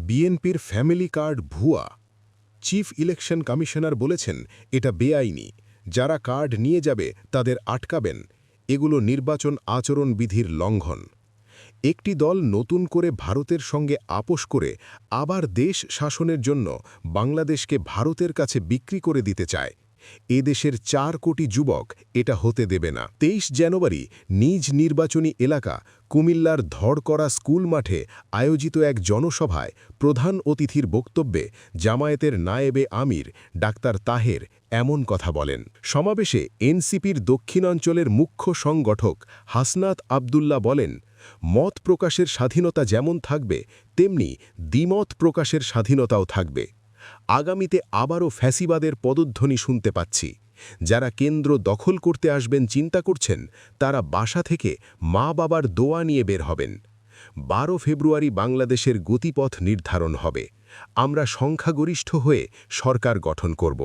বিএনপির family card ভুয়া। Chief election commissioner বলেছেন এটা বেআইনি, যারা কার্ড নিয়ে যাবে তাদের আটকাবেন, এগুলো নির্বাচন আচরণ বিধির লঙ্ঘন। একটি দল নতুন করে ভারতের সঙ্গে আপোষ করে আবার দেশ শাসনের জন্য বাংলাদেশকে ভারতের কাছে বিক্রি করে দিতে চায়। এদেশের 4 কোটি যুবক এটা হতে দেবে না। 23 জানুয়ারি নিজ নির্বাচনী এলাকা কুমিল্লার ধড়করা স্কুল মাঠে আয়োজিত এক জনসভায় প্রধান অতিথির বক্তব্যে জামায়াতের নায়েবে আমির ডাক্তার তাহের এমন কথা বলেন। সমাবেশে এনসিপির দক্ষিণাঞ্চলের মুখ্য সংগঠক হাসনাত আবদুল্লাহ বলেন, মত প্রকাশের স্বাধীনতা যেমন থাকবে তেমনি দ্বিমত প্রকাশের স্বাধীনতাও থাকবে। আগামীতে আবারও ফ্যাসিবাদের পদধ্বনি শুনতে পাচ্ছি। যারা কেন্দ্র দখল করতে আসবেন চিন্তা করছেন, তারা বাসা থেকে মা বাবার দোয়া নিয়ে বের হবেন। 12 ফেব্রুয়ারি বাংলাদেশের গতিপথ নির্ধারণ হবে। আমরা সংখ্যাগরিষ্ঠ হয়ে সরকার গঠন করব।